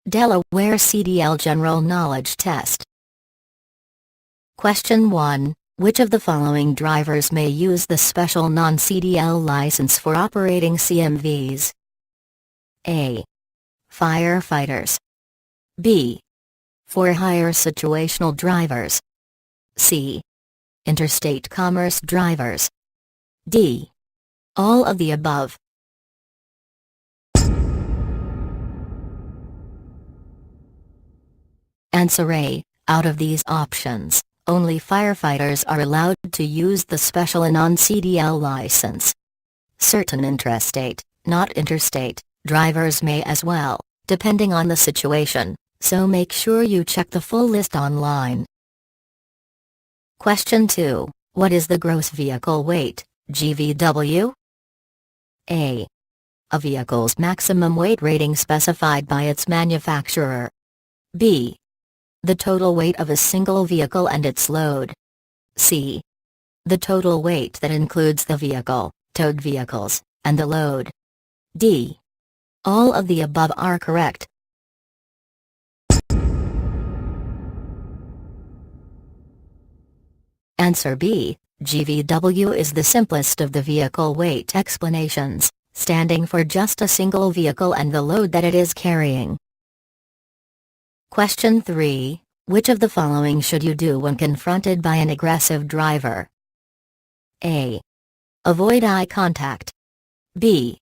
Delaware CDL General Knowledge Test. Question 1. Which of the following drivers may use the special non-CDL license for operating CMVs? A. Firefighters. B. For-hire situational drivers. C. Interstate commerce drivers. D. All of the above. Answer A. Out of these options, only firefighters are allowed to use the special non-CDL license. Certain intrastate, not interstate, drivers may as well, depending on the situation, so make sure you check the full list online. Question 2. What is the gross vehicle weight, GVW? A. A vehicle's maximum weight rating specified by its manufacturer. B. The total weight of a single vehicle and its load. C. The total weight that includes the vehicle, towed vehicles, and the load. D. All of the above are correct. Answer B. GVW is the simplest of the vehicle weight explanations, standing for just a single vehicle and the load that it is carrying. Question 3. Which of the following should you do when confronted by an aggressive driver? A. Avoid eye contact. B.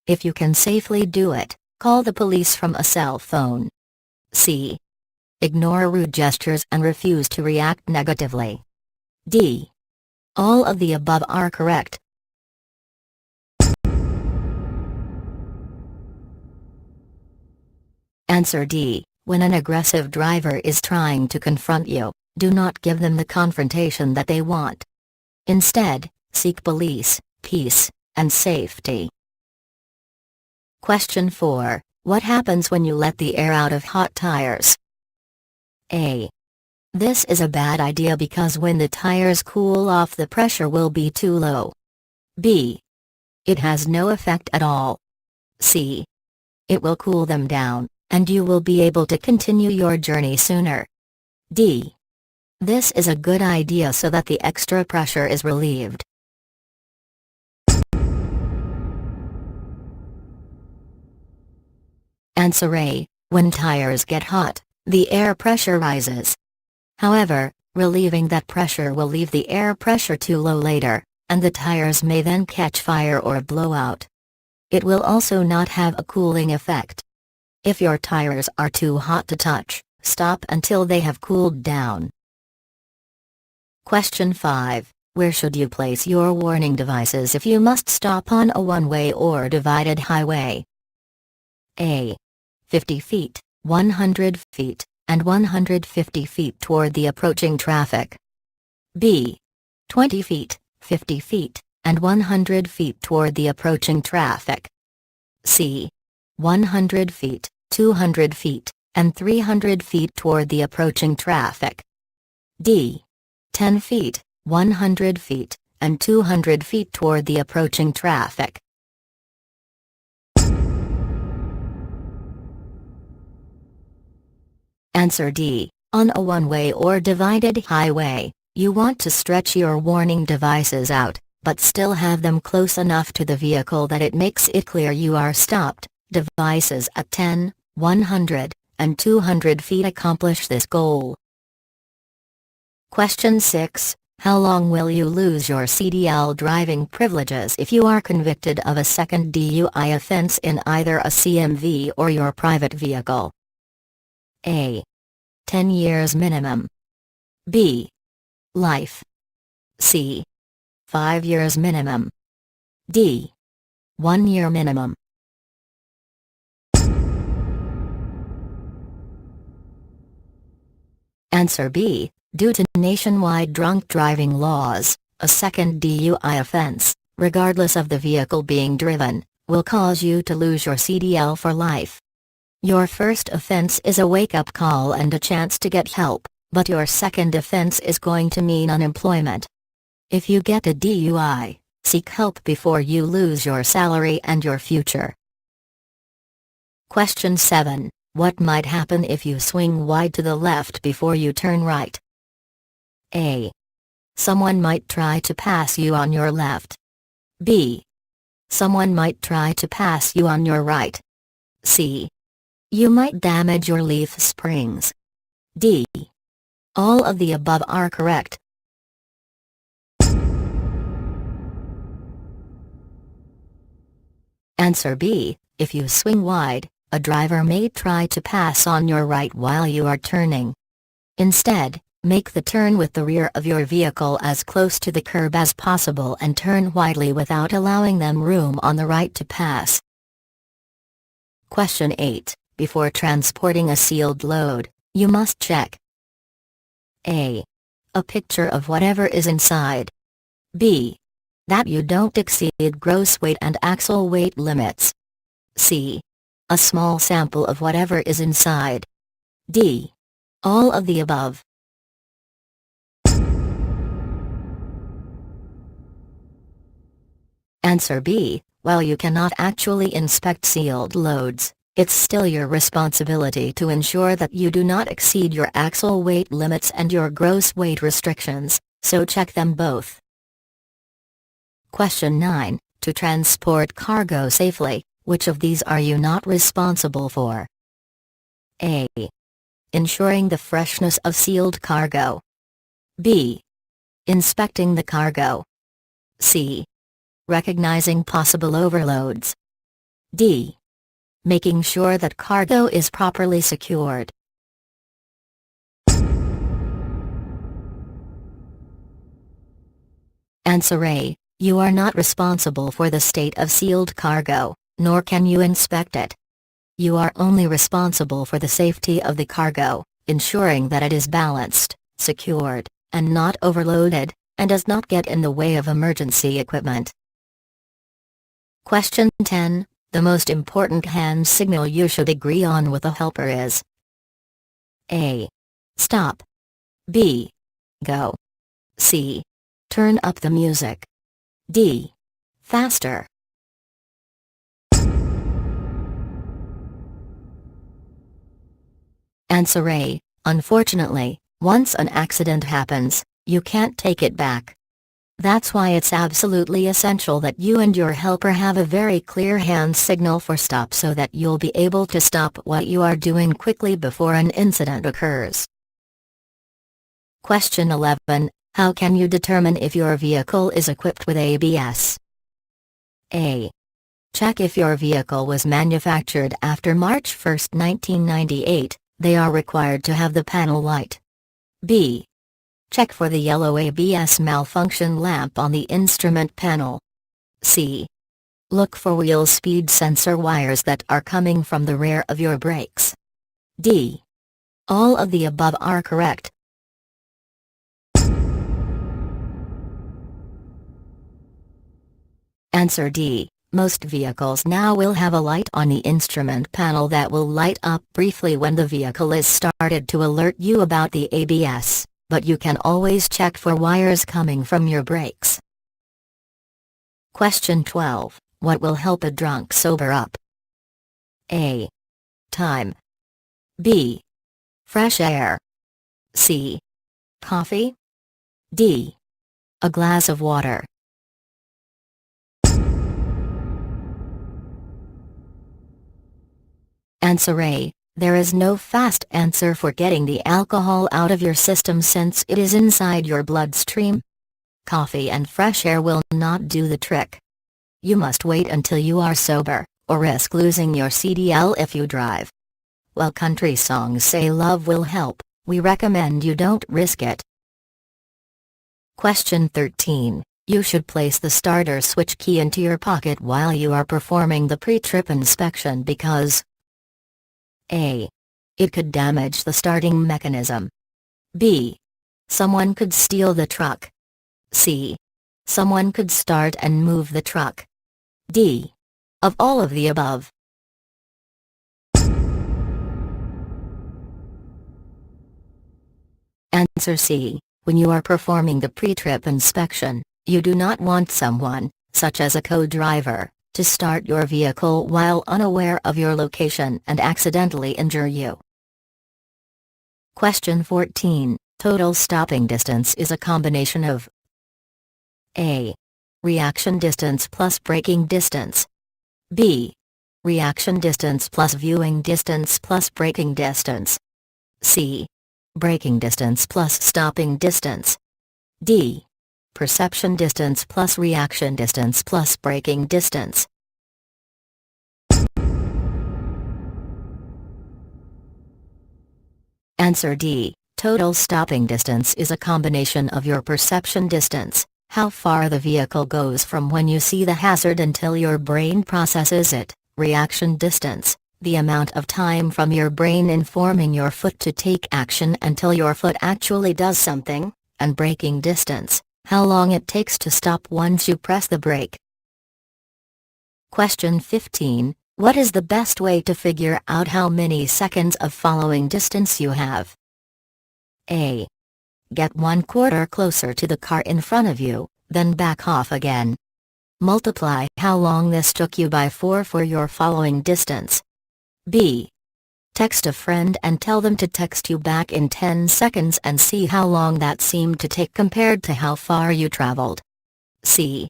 If you can safely do it, call the police from a cell phone. C. Ignore rude gestures and refuse to react negatively. D. All of the above are correct. Answer D. When an aggressive driver is trying to confront you, do not give them the confrontation that they want. Instead, seek police, peace, and safety. Question 4. What happens when you let the air out of hot tires? A. This is a bad idea because when the tires cool off the pressure will be too low. B. It has no effect at all. C. It will cool them down, and you will be able to continue your journey sooner. D. This is a good idea so that the extra pressure is relieved. Answer A. When tires get hot, the air pressure rises. However, relieving that pressure will leave the air pressure too low later, and the tires may then catch fire or blow out. It will also not have a cooling effect. If your tires are too hot to touch, stop until they have cooled down. Question 5. Where should you place your warning devices if you must stop on a one-way or divided highway? A. 50 feet, 100 feet, and 150 feet toward the approaching traffic. B. 20 feet, 50 feet, and 100 feet toward the approaching traffic. C. 100 feet, 200 feet, and 300 feet toward the approaching traffic. D. 10 feet, 100 feet, and 200 feet toward the approaching traffic. Answer D. On a one-way or divided highway, you want to stretch your warning devices out, but still have them close enough to the vehicle that it makes it clear you are stopped. Devices at 10, 100, and 200 feet accomplish this goal. Question 6. How long will you lose your CDL driving privileges if you are convicted of a second DUI offense in either a CMV or your private vehicle? A. 10 years minimum. B. Life. C. 5 years minimum. D. 1 year minimum. Answer B. Due to nationwide drunk driving laws, a second DUI offense, regardless of the vehicle being driven, will cause you to lose your CDL for life. Your first offense is a wake-up call and a chance to get help, but your second offense is going to mean unemployment. If you get a DUI, seek help before you lose your salary and your future. Question 7. What might happen if you swing wide to the left before you turn right? A. Someone might try to pass you on your left. B. Someone might try to pass you on your right. C. You might damage your leaf springs. D. All of the above are correct. Answer B. If you swing wide, a driver may try to pass on your right while you are turning. Instead, make the turn with the rear of your vehicle as close to the curb as possible and turn widely without allowing them room on the right to pass. Question 8. Before transporting a sealed load, you must check A. A picture of whatever is inside. B. That you don't exceed gross weight and axle weight limits. C. A small sample of whatever is inside. D. All of the above. Answer B. While you cannot actually inspect sealed loads, it's still your responsibility to ensure that you do not exceed your axle weight limits and your gross weight restrictions, so check them both. Question 9. To transport cargo safely, which of these are you not responsible for? A. Ensuring the freshness of sealed cargo. B. Inspecting the cargo. C. Recognizing possible overloads. D. Making sure that cargo is properly secured. Answer A. You are not responsible for the state of sealed cargo, nor can you inspect it. You are only responsible for the safety of the cargo, ensuring that it is balanced, secured, and not overloaded, and does not get in the way of emergency equipment. Question 10. The most important hand signal you should agree on with a helper is A. Stop. B. Go. C. Turn up the music. D. Faster. Answer A. Unfortunately, once an accident happens, you can't take it back. That's why it's absolutely essential that you and your helper have a very clear hand signal for stop so that you'll be able to stop what you are doing quickly before an incident occurs. Question 11. How can you determine if your vehicle is equipped with ABS? A. Check if your vehicle was manufactured after March 1, 1998, they are required to have the panel light. B. Check for the yellow ABS malfunction lamp on the instrument panel. C. Look for wheel speed sensor wires that are coming from the rear of your brakes. D. All of the above are correct. Answer D. Most vehicles now will have a light on the instrument panel that will light up briefly when the vehicle is started to alert you about the ABS, but you can always check for wires coming from your brakes. Question 12. What will help a drunk sober up? A. Time. B. Fresh air. C. Coffee. D. A glass of water. Answer A. There is no fast answer for getting the alcohol out of your system since it is inside your bloodstream. Coffee and fresh air will not do the trick. You must wait until you are sober, or risk losing your CDL if you drive. While country songs say love will help, we recommend you don't risk it. Question 13. You should place the starter switch key into your pocket while you are performing the pre-trip inspection because A. It could damage the starting mechanism. B. Someone could steal the truck. C. Someone could start and move the truck. D. Of all of the above. Answer C. When you are performing the pre-trip inspection, you do not want someone, such as a co-driver, to start your vehicle while unaware of your location and accidentally injure you. Question 14. Total stopping distance is a combination of A. Reaction distance plus braking distance. B. Reaction distance plus viewing distance plus braking distance. C. Braking distance plus stopping distance. D. Perception distance plus reaction distance plus braking distance. Answer D. Total stopping distance is a combination of your perception distance, how far the vehicle goes from when you see the hazard until your brain processes it, reaction distance, the amount of time from your brain informing your foot to take action until your foot actually does something, and braking distance, how long it takes to stop once you press the brake. Question 15. What is the best way to figure out how many seconds of following distance you have? A. Get 1/4 closer to the car in front of you, then back off again. Multiply how long this took you by 4 for your following distance. B. Text a friend and tell them to text you back in 10 seconds and see how long that seemed to take compared to how far you traveled. C.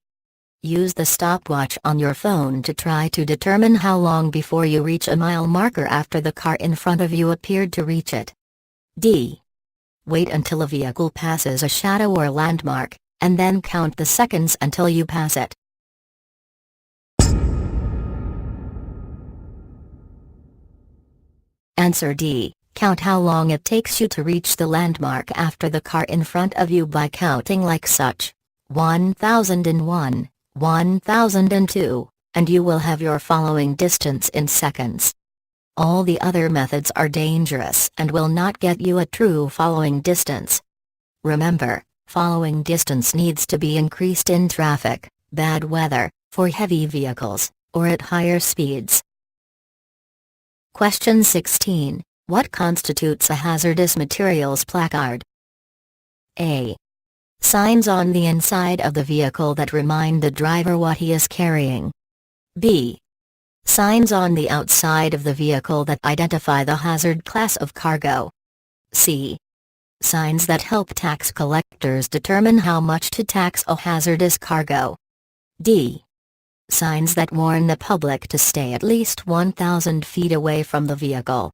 Use the stopwatch on your phone to try to determine how long before you reach a mile marker after the car in front of you appeared to reach it. D. Wait until a vehicle passes a shadow or landmark, and then count the seconds until you pass it. Answer D. Count how long it takes you to reach the landmark after the car in front of you by counting like such: 1001, 1002, and you will have your following distance in seconds. All the other methods are dangerous and will not get you a true following distance. Remember, following distance needs to be increased in traffic, bad weather, for heavy vehicles, or at higher speeds. Question 16. What constitutes a hazardous materials placard? A. Signs on the inside of the vehicle that remind the driver what he is carrying. B. Signs on the outside of the vehicle that identify the hazard class of cargo. C. Signs that help tax collectors determine how much to tax a hazardous cargo. D. Signs that warn the public to stay at least 1,000 feet away from the vehicle.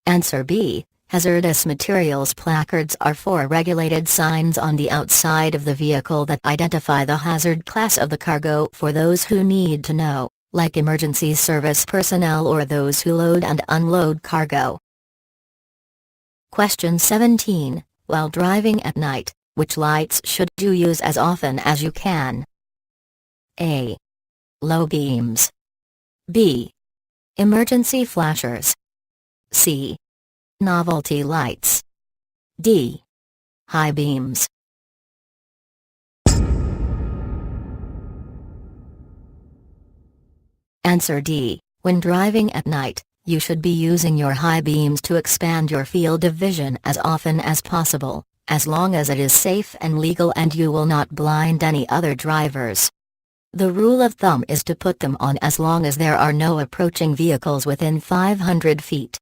Answer B. Hazardous materials placards are regulated signs on the outside of the vehicle that identify the hazard class of the cargo for those who need to know, like emergency service personnel or those who load and unload cargo. Question 17. While driving at night, which lights should you use as often as you can? A. Low beams. B. Emergency flashers. C. Novelty lights. D. High beams. Answer D. When driving at night, you should be using your high beams to expand your field of vision as often as possible, as long as it is safe and legal and you will not blind any other drivers. The rule of thumb is to put them on as long as there are no approaching vehicles within 500 feet.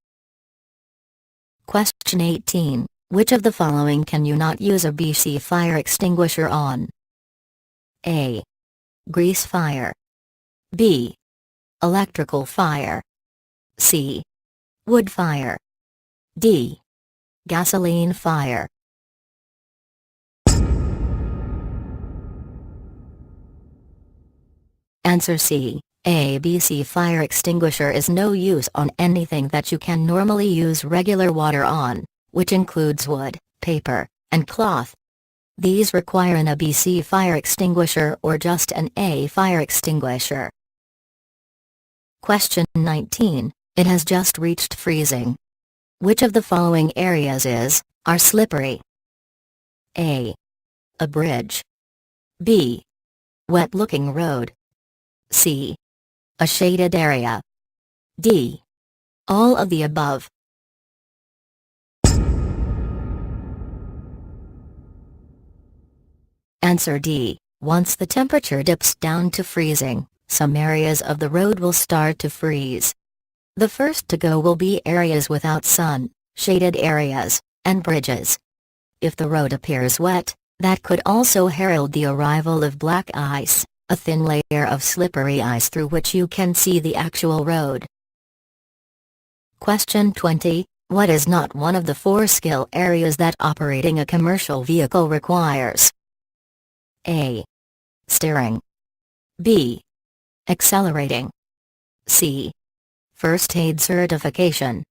Question 18. Which of the following can you not use a BC fire extinguisher on? A. Grease fire. B. Electrical fire. C. Wood fire. D. Gasoline fire. Answer C. A BC fire extinguisher is no use on anything that you can normally use regular water on, which includes wood, paper, and cloth. These require an ABC fire extinguisher or just an A fire extinguisher. Question 19. It has just reached freezing. Which of the following areas are slippery? A. A bridge. B. Wet-looking road. C. A shaded area. D. All of the above. . Answer D. Once the temperature dips down to freezing, some areas of the road will start to freeze. The first to go will be areas without sun, shaded areas, and bridges. If the road appears wet, that could also herald the arrival of black ice, a thin layer of slippery ice through which you can see the actual road. Question 20. What is not one of the 4 skill areas that operating a commercial vehicle requires? A. Steering. B. Accelerating. C. First aid certification.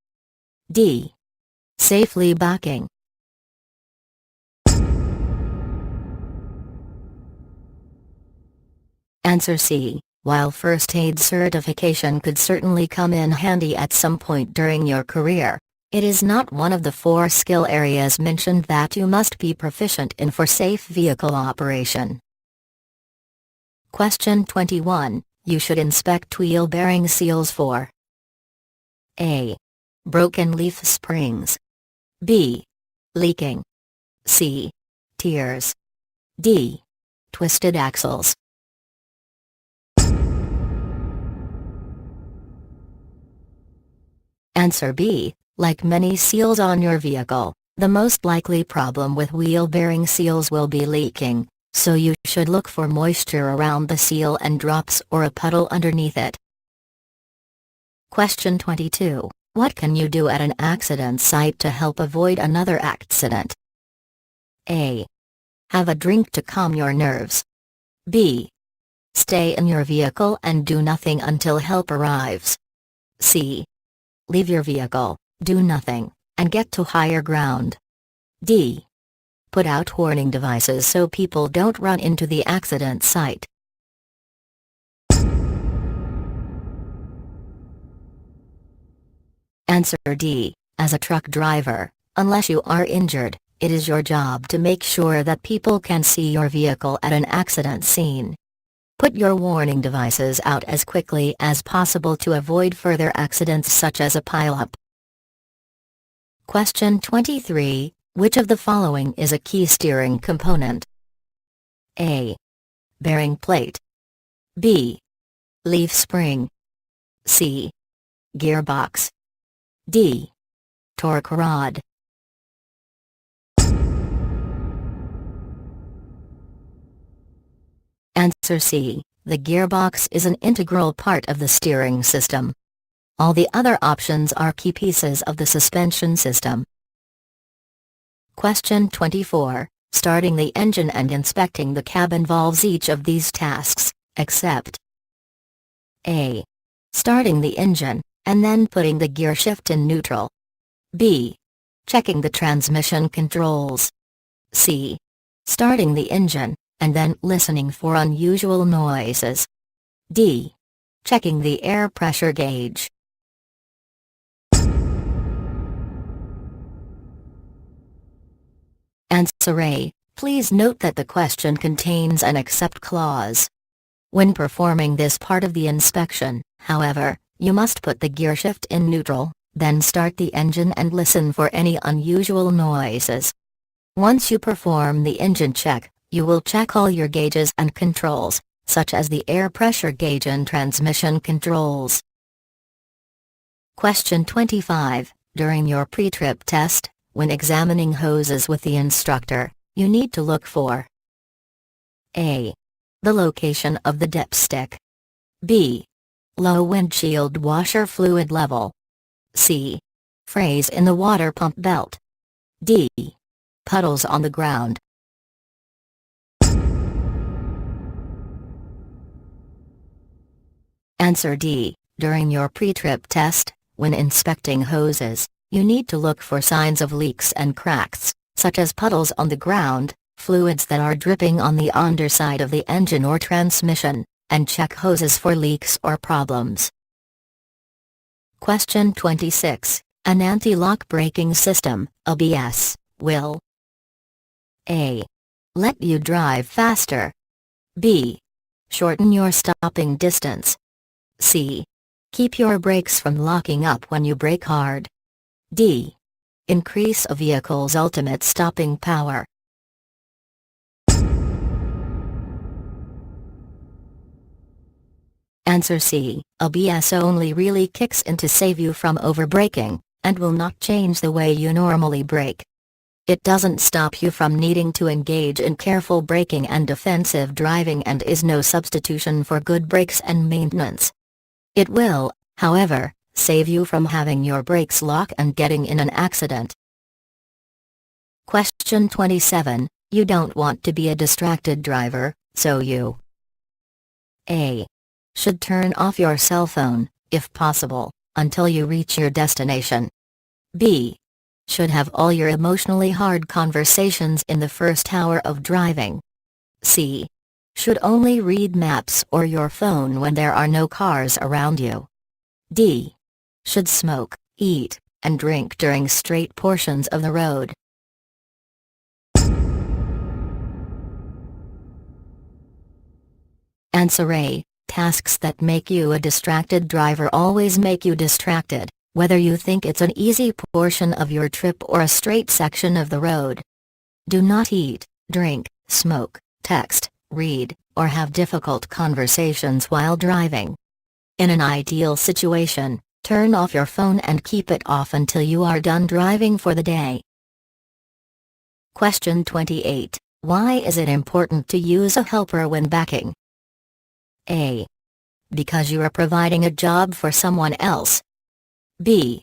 D. Safely backing. Answer C. While first aid certification could certainly come in handy at some point during your career, it is not one of the 4 skill areas mentioned that you must be proficient in for safe vehicle operation. Question 21. You should inspect wheel bearing seals for A. Broken leaf springs. B. Leaking. C. Tears. D. Twisted axles. Answer B. Like many seals on your vehicle, the most likely problem with wheel bearing seals will be leaking, so you should look for moisture around the seal and drops or a puddle underneath it. Question 22. What can you do at an accident site to help avoid another accident? A. Have a drink to calm your nerves. B. Stay in your vehicle and do nothing until help arrives. C. Leave your vehicle, do nothing, and get to higher ground. D. Put out warning devices so people don't run into the accident site. Answer D. As a truck driver, unless you are injured, it is your job to make sure that people can see your vehicle at an accident scene. Put your warning devices out as quickly as possible to avoid further accidents such as a pileup. Question 23. Which of the following is a key steering component? A. Bearing plate. B. Leaf spring. C. Gearbox. D. Torque rod. Answer C. The gearbox is an integral part of the steering system. All the other options are key pieces of the suspension system. Question 24. Starting the engine and inspecting the cab involves each of these tasks, except A. Starting the engine, and then putting the gear shift in neutral. B. Checking the transmission controls. C. Starting the engine, and then listening for unusual noises. D. Checking the air pressure gauge. Answer A. Please note that the question contains an except clause. When performing this part of the inspection, however, you must put the gear shift in neutral, then start the engine and listen for any unusual noises. Once you perform the engine check, you will check all your gauges and controls, such as the air pressure gauge and transmission controls. Question 25. During your pre-trip test, when examining hoses with the instructor, you need to look for A. The location of the dipstick. B. Low windshield washer fluid level. C. Phrase in the water pump belt. D. Puddles on the ground. Answer D. During your pre-trip test, when inspecting hoses, you need to look for signs of leaks and cracks, such as puddles on the ground, fluids that are dripping on the underside of the engine or transmission, and check hoses for leaks or problems. Question 26. An anti-lock braking system, ABS, will A. Let you drive faster. B. Shorten your stopping distance. C. Keep your brakes from locking up when you brake hard. D. Increase a vehicle's ultimate stopping power. Answer C. ABS only really kicks in to save you from overbraking, and will not change the way you normally brake. It doesn't stop you from needing to engage in careful braking and defensive driving, and is no substitution for good brakes and maintenance. It will, however, save you from having your brakes lock and getting in an accident. Question 27. You don't want to be a distracted driver, so you A. should turn off your cell phone, if possible, until you reach your destination. B. should have all your emotionally hard conversations in the first hour of driving. C. should only read maps or your phone when there are no cars around you. D. should smoke, eat, and drink during straight portions of the road. Answer A. Tasks that make you a distracted driver always make you distracted, whether you think it's an easy portion of your trip or a straight section of the road. Do not eat, drink, smoke, text, read, or have difficult conversations while driving. In an ideal situation, turn off your phone and keep it off until you are done driving for the day. Question 28. Why is it important to use a helper when backing? A. because you are providing a job for someone else. B.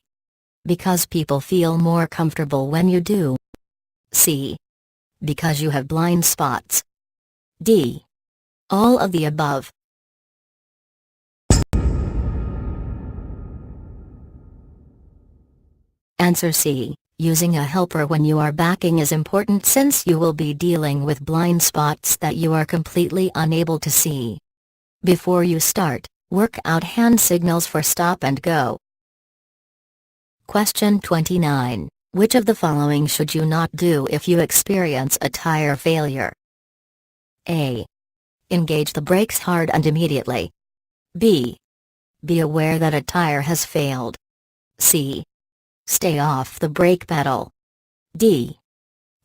because people feel more comfortable when you do. C. because you have blind spots. D. all of the above. Answer C. Using a helper when you are backing is important since you will be dealing with blind spots that you are completely unable to see. Before you start, work out hand signals for stop and go. Question 29. Which of the following should you not do if you experience a tire failure? A. engage the brakes hard and immediately. B. be aware that a tire has failed. C. stay off the brake pedal. D.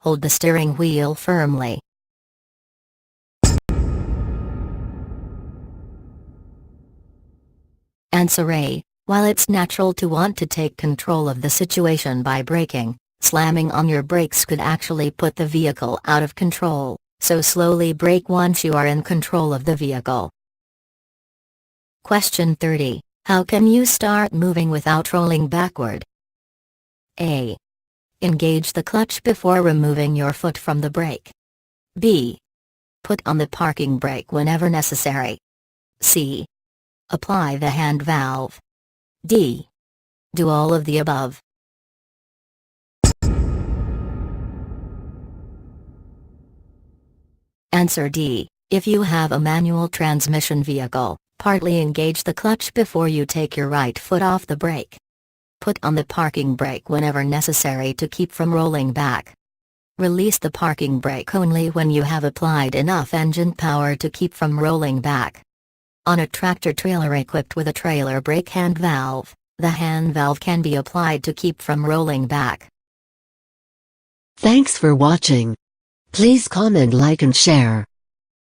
hold the steering wheel firmly. Answer A. While it's natural to want to take control of the situation by braking, slamming on your brakes could actually put the vehicle out of control, so slowly brake once you are in control of the vehicle. Question 30. How can you start moving without rolling backward? A. engage the clutch before removing your foot from the brake. B. put on the parking brake whenever necessary. C. apply the hand valve. D. do all of the above. Answer D. If you have a manual transmission vehicle, partly engage the clutch before you take your right foot off the brake. Put on the parking brake whenever necessary to keep from rolling back. Release the parking brake only when you have applied enough engine power to keep from rolling back. On a tractor-trailer equipped with a trailer brake hand valve, the hand valve can be applied to keep from rolling back. Thanks for watching. Please comment, like and share.